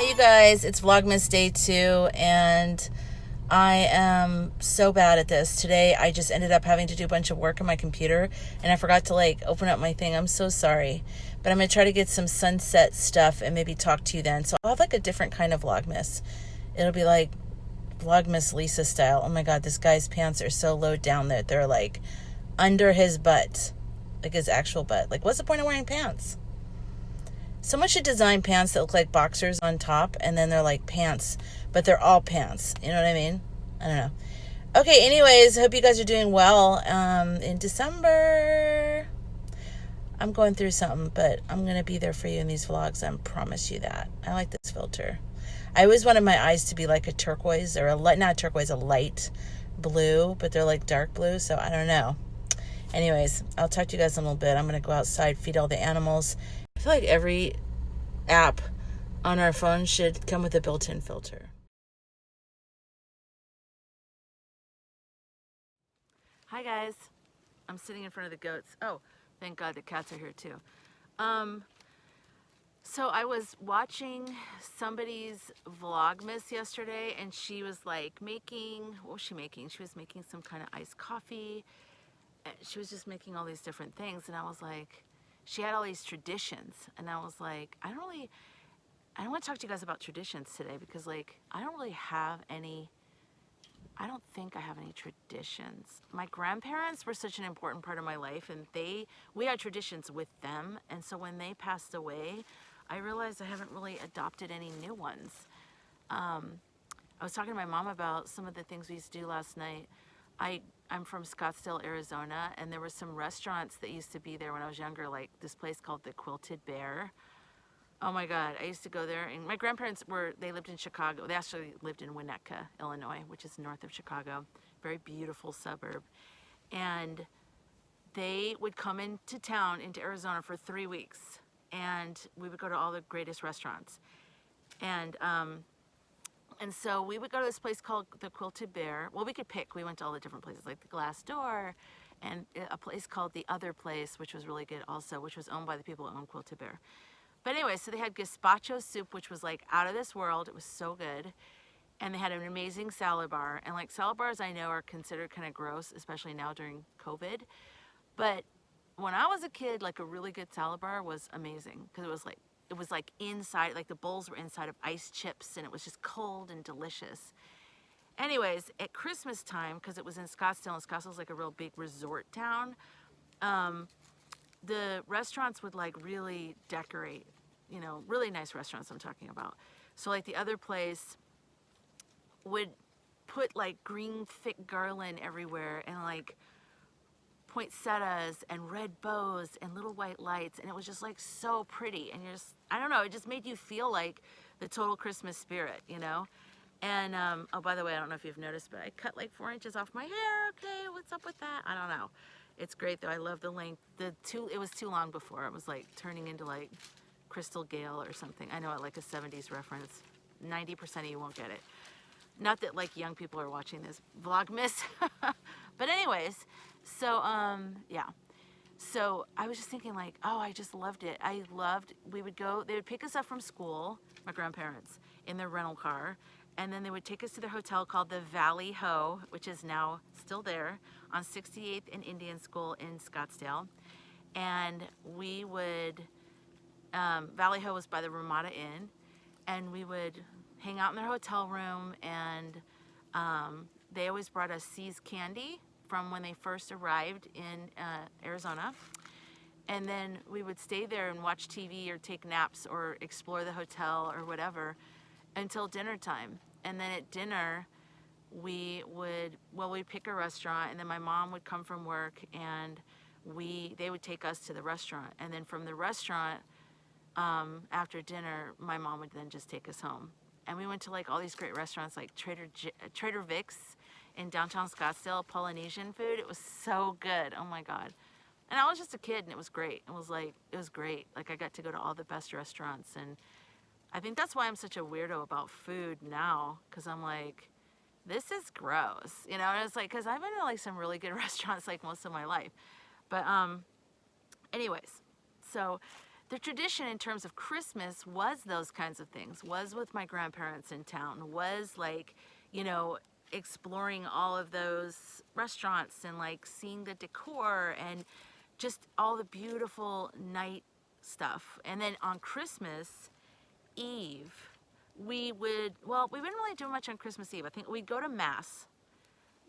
Hi you guys, it's Vlogmas day 2 and I am so bad at this. Today I just ended up having to do a bunch of work on my computer and I forgot to open up my thing. I'm so sorry. But I'm going to try to get some sunset stuff and maybe talk to you then. So I'll have a different kind of Vlogmas. It'll be like Vlogmas Lisa style. Oh my god, this guy's pants are so low down that they're under his butt. Like his actual butt. What's the point of wearing pants? Someone should design pants that look like boxers on top, and then they're like pants, but they're all pants. You know what I mean? I don't know. Okay, anyways, hope you guys are doing well. In December, I'm going through something, but I'm going to be there for you in these vlogs. I promise you that. I like this filter. I always wanted my eyes to be like a turquoise, or not turquoise, a light blue, but they're like dark blue, so I don't know. Anyways, I'll talk to you guys in a little bit. I'm going to go outside, feed all the animals. I feel like every app on our phone should come with a built-in filter. Hi guys. I'm sitting in front of the goats. Oh, thank God the cats are here too. So I was watching somebody's Vlogmas yesterday and she was making, what was she making? She was making some kind of iced coffee. She was just making all these different things and I was like, she had all these traditions and I was like, I don't want to talk to you guys about traditions today because I don't think I have any traditions. My grandparents were such an important part of my life and we had traditions with them, and so when they passed away, I realized I haven't really adopted any new ones. I was talking to my mom about some of the things we used to do last night. I'm from Scottsdale, Arizona, and there were some restaurants that used to be there when I was younger, like this place called the Quilted Bear. Oh my God, I used to go there, and my grandparents they lived in Chicago. They actually lived in Winnetka, Illinois, which is north of Chicago, very beautiful suburb. And they would come into town, into Arizona for 3 weeks, and we would go to all the greatest restaurants. And so we would go to this place called the Quilted Bear. Well, we could pick. We went to all the different places, like the Glass Door, and a place called the Other Place, which was really good also, which was owned by the people who owned Quilted Bear. But anyway, so they had gazpacho soup, which was out of this world. It was so good. And they had an amazing salad bar. And salad bars I know are considered kind of gross, especially now during COVID. But when I was a kid, a really good salad bar was amazing because it was inside, the bowls were inside of ice chips and it was just cold and delicious. Anyways, at Christmas time, because it was in Scottsdale, and Scottsdale's a real big resort town, the restaurants would really decorate, really nice restaurants I'm talking about. So the Other Place would put green thick garland everywhere and poinsettias and red bows and little white lights, and it was just so pretty, and I don't know, it just made you feel like the total Christmas spirit, And oh, by the way, I don't know if you've noticed, but I cut 4 inches off my hair. Okay, what's up with that? I don't know. It's great though. I love the length. It was too long before. It was turning into Crystal Gale or something. I know it, a 70s reference. 90% of you won't get it. Not that young people are watching this Vlogmas. But anyways, so yeah. So I was just thinking oh, I just loved it. We would go, they would pick us up from school, my grandparents, in their rental car, and then they would take us to their hotel called the Valley Ho, which is now still there, on 68th and Indian School in Scottsdale. And we would, Valley Ho was by the Ramada Inn, and we would hang out in their hotel room, and they always brought us See's candy from when they first arrived in Arizona. And then we would stay there and watch TV or take naps or explore the hotel or whatever until dinner time. And then at dinner, we'd pick a restaurant, and then my mom would come from work and they would take us to the restaurant. And then from the restaurant, after dinner, my mom would then just take us home. And we went to all these great restaurants like Trader Vic's in downtown Scottsdale, Polynesian food. It was so good. Oh my God. And I was just a kid and it was great. It was great. I got to go to all the best restaurants, and I think that's why I'm such a weirdo about food now, because I'm this is gross, and it's because I've been to some really good restaurants most of my life. But anyways, so the tradition in terms of Christmas was those kinds of things, was with my grandparents in town, was like, you know, exploring all of those restaurants and like seeing the decor and just all the beautiful night stuff. And then on Christmas Eve, we would, well, we wouldn't really do much on Christmas Eve. I think we'd go to Mass.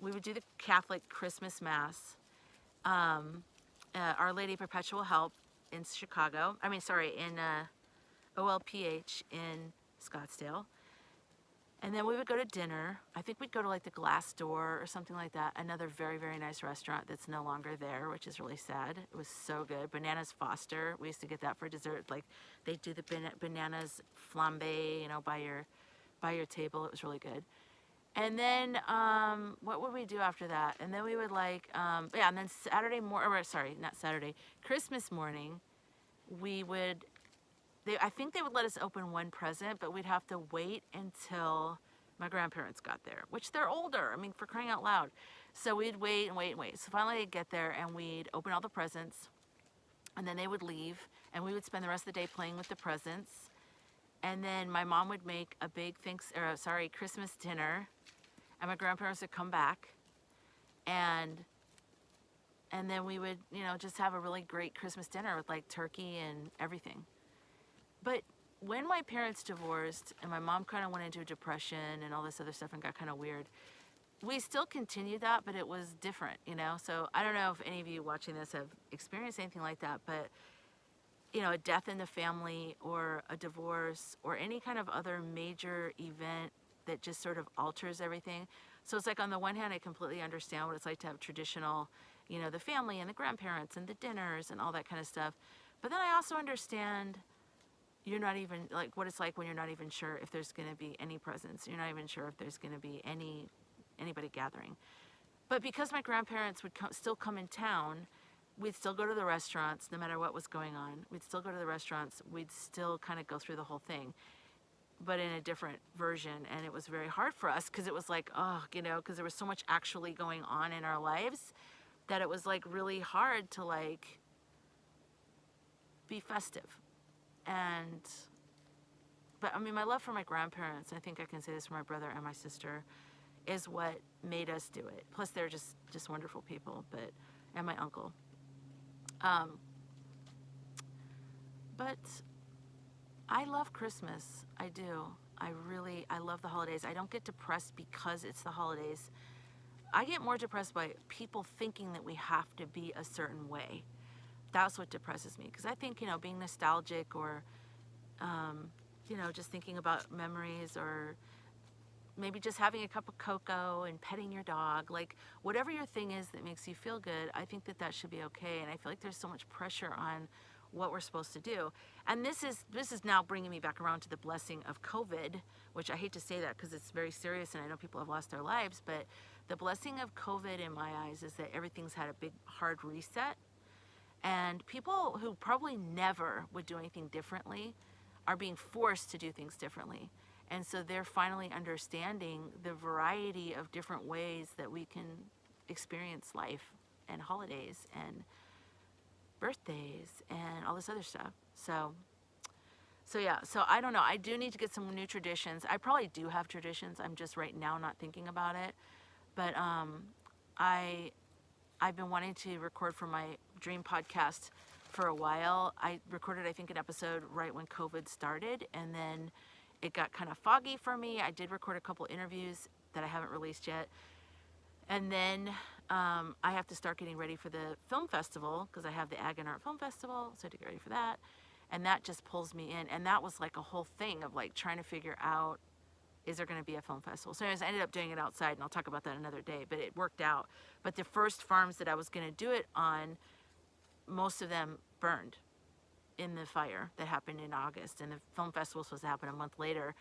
We would do the Catholic Christmas Mass. Our Lady Perpetual Help in Chicago. I mean, sorry, in OLPH in Scottsdale. And then we would go to dinner. I think we'd go to like the Glass Door or something like that. Another very, very nice restaurant that's no longer there, which is really sad. It was so good. Bananas Foster. We used to get that for dessert. Like they do the bananas flambe, you know, by your table. It was really good. And then what would we do after that? And then we would like, yeah, and then Saturday morning, or sorry, not Saturday, Christmas morning, we would, I think they would let us open one present, but we'd have to wait until my grandparents got there, which they're older. I mean, for crying out loud. So we'd wait and wait and wait. So finally they'd get there and we'd open all the presents and then they would leave and we would spend the rest of the day playing with the presents. And then my mom would make a big Christmas dinner and my grandparents would come back and then we would, you know, just have a really great Christmas dinner with like turkey and everything. But when my parents divorced and my mom kind of went into a depression and all this other stuff and got kind of weird, we still continued that, but it was different, you know? So I don't know if any of you watching this have experienced anything like that, but you know, a death in the family or a divorce or any kind of other major event that just sort of alters everything. So it's like on the one hand, I completely understand what it's like to have traditional, you know, the family and the grandparents and the dinners and all that kind of stuff. But then I also understand you're not even, like what it's like when you're not even sure if there's going to be any presents. You're not even sure if there's going to be anybody gathering. But because my grandparents would still come in town, we'd still go to the restaurants no matter what was going on. We'd still go to the restaurants. We'd still kind of go through the whole thing, but in a different version. And it was very hard for us because it was like, oh, you know, because there was so much actually going on in our lives that it was like really hard to like be festive. But I mean, my love for my grandparents, I think I can say this for my brother and my sister, is what made us do it. Plus they're just wonderful people, and my uncle. But I love Christmas. I do. I love the holidays. I don't get depressed because it's the holidays. I get more depressed by people thinking that we have to be a certain way. That's what depresses me. Because I think, you know, being nostalgic or, you know, just thinking about memories or maybe just having a cup of cocoa and petting your dog, like whatever your thing is that makes you feel good, I think that should be okay. And I feel like there's so much pressure on what we're supposed to do. And this is now bringing me back around to the blessing of COVID, which I hate to say that because it's very serious and I know people have lost their lives, but the blessing of COVID in my eyes is that everything's had a big hard reset. And people who probably never would do anything differently are being forced to do things differently. And so they're finally understanding the variety of different ways that we can experience life and holidays and birthdays and all this other stuff. So yeah, so I don't know. I do need to get some new traditions. I probably do have traditions. I'm just right now not thinking about it. But I've been wanting to record for my dream podcast for a while. I recorded, I think, an episode right when COVID started, and then it got kind of foggy for me. I did record a couple interviews that I haven't released yet. And then I have to start getting ready for the film festival because I have the Ag and Art Film Festival, so I have to get ready for that. And that just pulls me in. And that was like a whole thing of like trying to figure out, is there going to be a film festival? So anyways, I ended up doing it outside, and I'll talk about that another day, but it worked out. But the first farms that I was going to do it on, most of them burned in the fire that happened in August, and the film festival was supposed to happen a month later.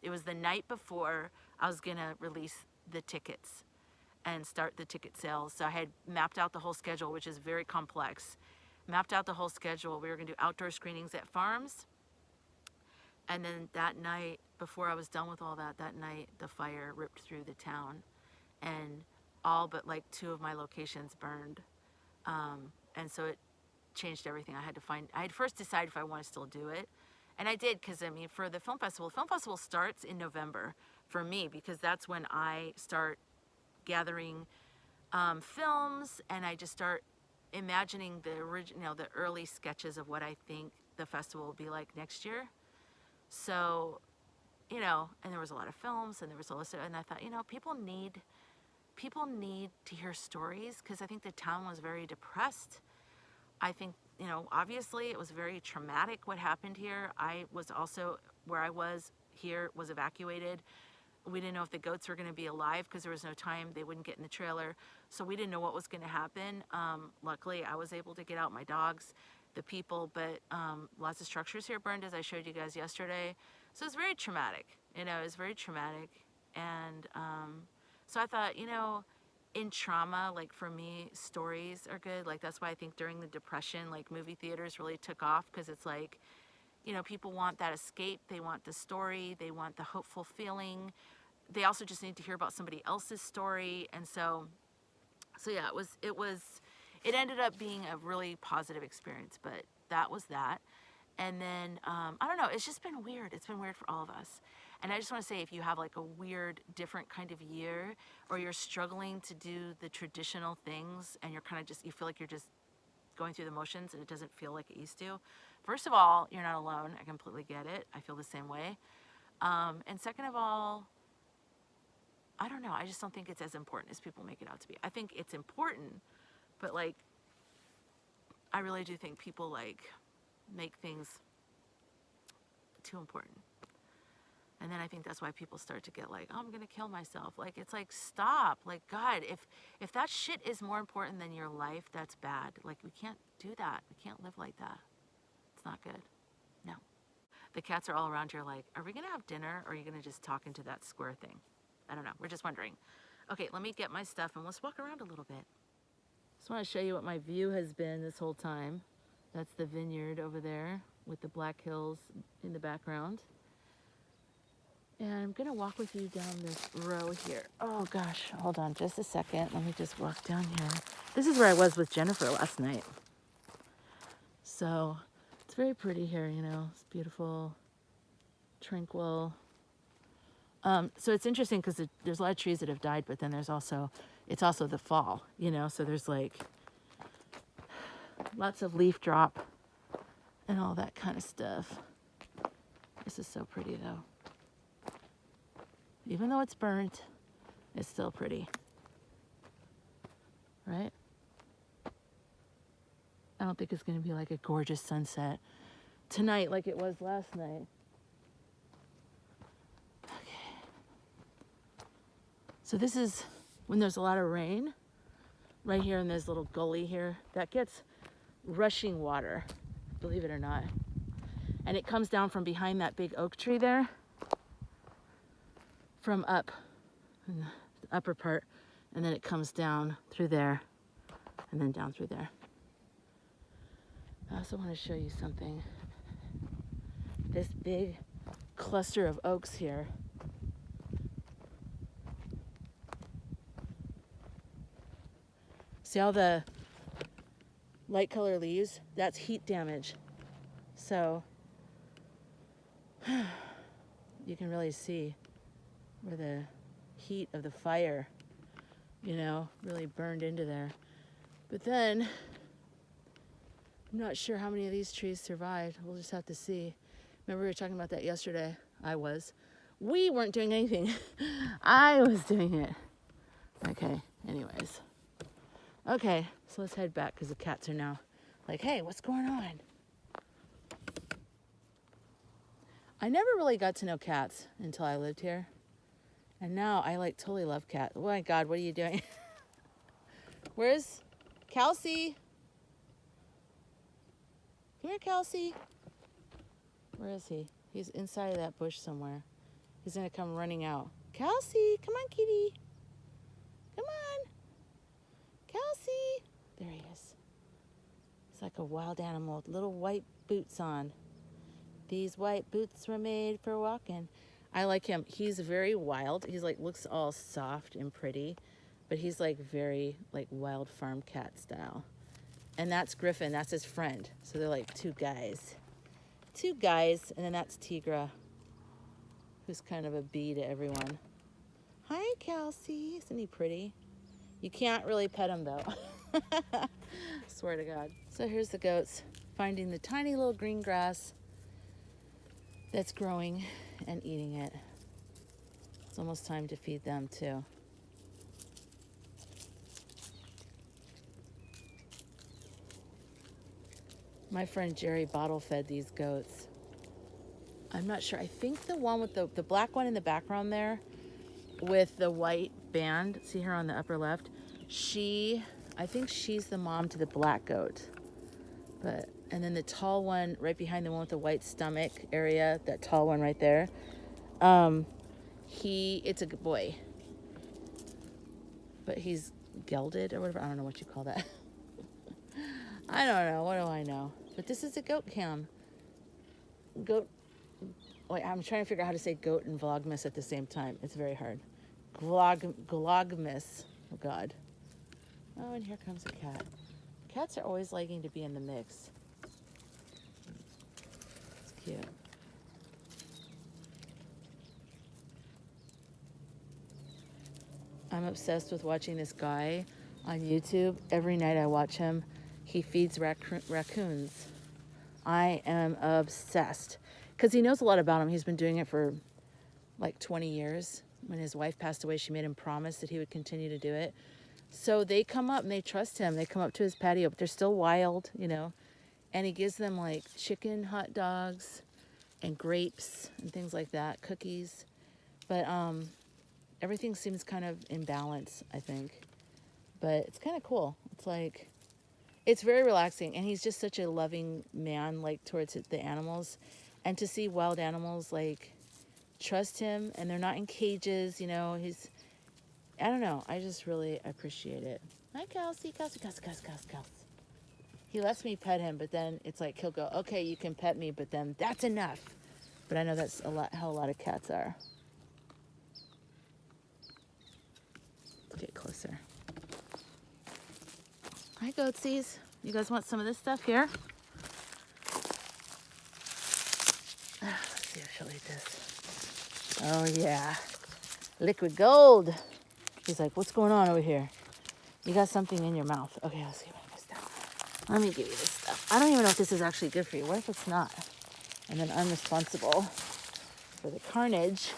It was the night before I was going to release the tickets and start the ticket sales. So I had mapped out the whole schedule, which is very complex. Mapped out the whole schedule. We were going to do outdoor screenings at farms. And then that night, before I was done with all that night, the fire ripped through the town. And all but like 2 of my locations burned. And so it changed everything. I had first decided if I want to still do it. And I did, because I mean, for the film festival starts in November for me, because that's when I start gathering films, and I just start imagining the early sketches of what I think the festival will be like next year. So, you know, and there was a lot of films, and there was a list of, and I thought, you know, people need to hear stories, because I think the town was very depressed. I think, you know, obviously it was very traumatic what happened here. I was also, where I was here, was evacuated. We didn't know if the goats were going to be alive, because there was no time. They wouldn't get in the trailer. So we didn't know what was going to happen. Luckily, I was able to get out my dogs, the people, but lots of structures here burned, as I showed you guys yesterday. So it's very traumatic. You know, it's very traumatic. And so I thought, you know, in trauma, like for me, stories are good. Like that's why I think during the Depression, like movie theaters really took off, because it's like, you know, people want that escape. They want the story. They want the hopeful feeling. They also just need to hear about somebody else's story. And so yeah, it ended up being a really positive experience, but that was that. And then, I don't know, it's just been weird. It's been weird for all of us. And I just want to say, if you have like a weird, different kind of year, or you're struggling to do the traditional things, and you're kind of just, you feel like you're just going through the motions and it doesn't feel like it used to. First of all, you're not alone. I completely get it. I feel the same way. And second of all, I don't know. I just don't think it's as important as people make it out to be. I think it's important, but like, I really do think people like make things too important. And then I think that's why people start to get like, oh, I'm gonna kill myself. Like, it's like, stop. Like, God, if that shit is more important than your life, that's bad. Like, we can't do that. We can't live like that. It's not good. No. The cats are all around here like, are we gonna have dinner, or are you gonna just talk into that square thing? I don't know. We're just wondering. Okay, let me get my stuff and let's walk around a little bit. Just want to show you what my view has been this whole time. That's the vineyard over there with the Black Hills in the background. And I'm gonna walk with you down this row here. Oh gosh, hold on just a second. Let me just walk down here. This is where I was with Jennifer last night. So it's very pretty here, you know, it's beautiful, tranquil. So it's interesting because there's a lot of trees that have died, but then it's also the fall, you know, so there's like lots of leaf drop and all that kind of stuff. This is so pretty though. Even though it's burnt, it's still pretty, right? I don't think it's gonna be like a gorgeous sunset tonight like it was last night. Okay. So this is when there's a lot of rain, right here in this little gully here, that gets rushing water, believe it or not. And it comes down from behind that big oak tree there, from up in the upper part, and then it comes down through there and then down through there. I also want to show you something. This big cluster of oaks here. See all the light color leaves? That's heat damage. So you can really see where the heat of the fire, you know, really burned into there. But then, I'm not sure how many of these trees survived. We'll just have to see. Remember we were talking about that yesterday? We weren't doing anything. I was doing it. Okay, anyways. Okay, so let's head back because the cats are now like, hey, what's going on? I never really got to know cats until I lived here. And now I like totally love cats. Oh my God, what are you doing? Where's Kelsey? Come here, Kelsey. Where is he? He's inside of that bush somewhere. He's gonna come running out. Kelsey, come on, kitty. Come on. Kelsey. There he is. He's like a wild animal with little white boots on. These white boots were made for walking. I like him. He's very wild. He's like, looks all soft and pretty, but he's like very like wild farm cat style. And that's Griffin. That's his friend. So they're like two guys. Two guys. And then that's Tigra, who's kind of a bee to everyone. Hi, Kelsey. Isn't he pretty? You can't really pet him, though. Swear to God. So here's the goats finding the tiny little green grass that's growing and eating it. It's almost time to feed them, too. My friend Jerry bottle fed these goats. I'm not sure. I think the one with the black one in the background there with the white band, see her on the upper left? I think she's the mom to the black goat. And then the tall one right behind the one with the white stomach area, that tall one right there, it's a good boy. But he's gelded or whatever. I don't know what you call that. I don't know. What do I know? But this is a goat cam. Wait, I'm trying to figure out how to say goat and Vlogmas at the same time. It's very hard. Vlogmas. Oh, God. Oh, and here comes a cat. Cats are always liking to be in the mix. It's cute. I'm obsessed with watching this guy on YouTube. Every night I watch him. He feeds raccoons. I am obsessed because he knows a lot about them. He's been doing it for like 20 years. When his wife passed away, she made him promise that he would continue to do it. So they come up and they trust him. They come up to his patio, but they're still wild, you know. And he gives them like chicken hot dogs and grapes and things like that, cookies. But everything seems kind of in balance, I think. But it's kind of cool. It's very relaxing, and he's just such a loving man, like, towards the animals. And to see wild animals, like, trust him, and they're not in cages, you know, I don't know, I just really appreciate it. Hi, Kelsey. He lets me pet him, but then it's like, he'll go, okay, you can pet me, but then that's enough. But I know that's how a lot of cats are. Let's get closer. Hi, goatsies. You guys want some of this stuff here? Let's see if she'll eat this. Oh, yeah. Liquid gold. He's like, what's going on over here? You got something in your mouth. Okay, let's see what I missed out. Let me give you this stuff. I don't even know if this is actually good for you. What if it's not? And then I'm responsible for the carnage.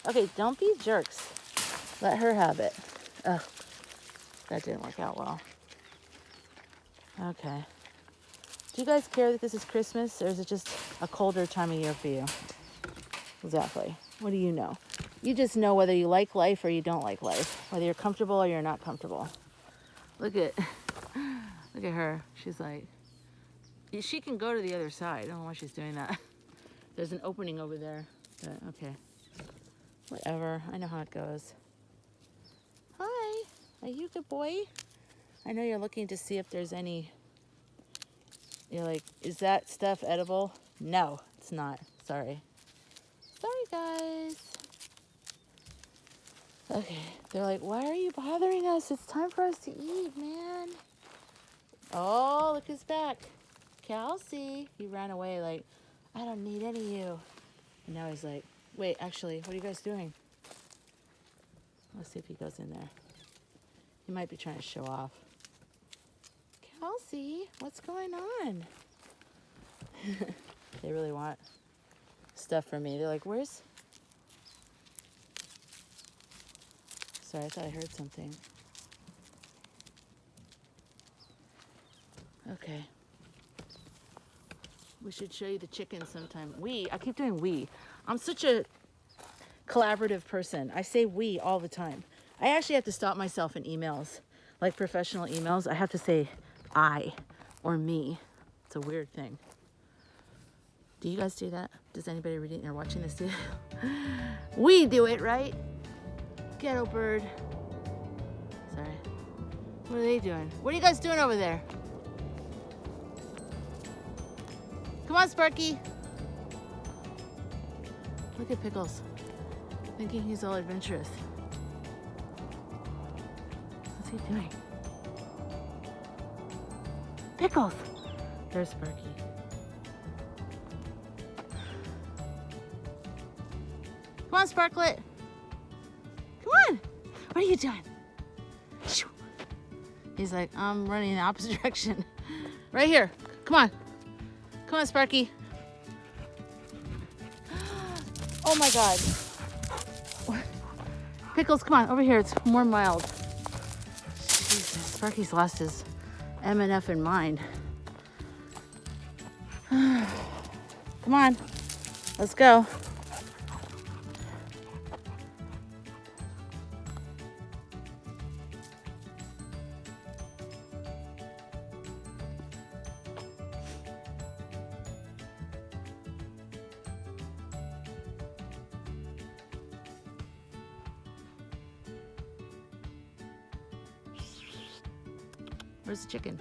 Okay, don't be jerks. Let her have it. Ugh, that didn't work out well. Okay. Do you guys care that this is Christmas, or is it just a colder time of year for you? Exactly. What do you know? You just know whether you like life or you don't like life. Whether you're comfortable or you're not comfortable. Look at her. She's like, she can go to the other side. I don't know why she's doing that. There's an opening over there. But okay. Whatever. I know how it goes. Hi. Are you a good boy? I know you're looking to see if there's any... You're like, is that stuff edible? No, it's not. Sorry. Sorry, guys. Okay. They're like, why are you bothering us? It's time for us to eat, man. Oh, look his back. Kelsey. He ran away like, I don't need any of you. And now he's like, wait, actually, what are you guys doing? Let's see if he goes in there. He might be trying to show off. Kelsey, what's going on? They really want stuff from me. They're like, where's... Sorry, I thought I heard something. Okay. We should show you the chickens sometime. I keep doing we. I'm such a collaborative person. I say we all the time. I actually have to stop myself in emails, like professional emails. I have to say I or me. It's a weird thing. Do you guys do that? Does anybody reading or watching this do that? We do it, right? Ghetto bird. Sorry. What are they doing? What are you guys doing over there? Come on, Sparky. Look at Pickles. Thinking he's all adventurous. What's he doing? Pickles! There's Sparky. Come on, Sparklet. Come on. What are you doing? He's like, I'm running in the opposite direction. Right here. Come on. Come on, Sparky. Oh my God. Pickles, come on, over here. It's more mild. Jesus, Sparky's lost his M&F in mind. Come on, let's go. Where's the chicken?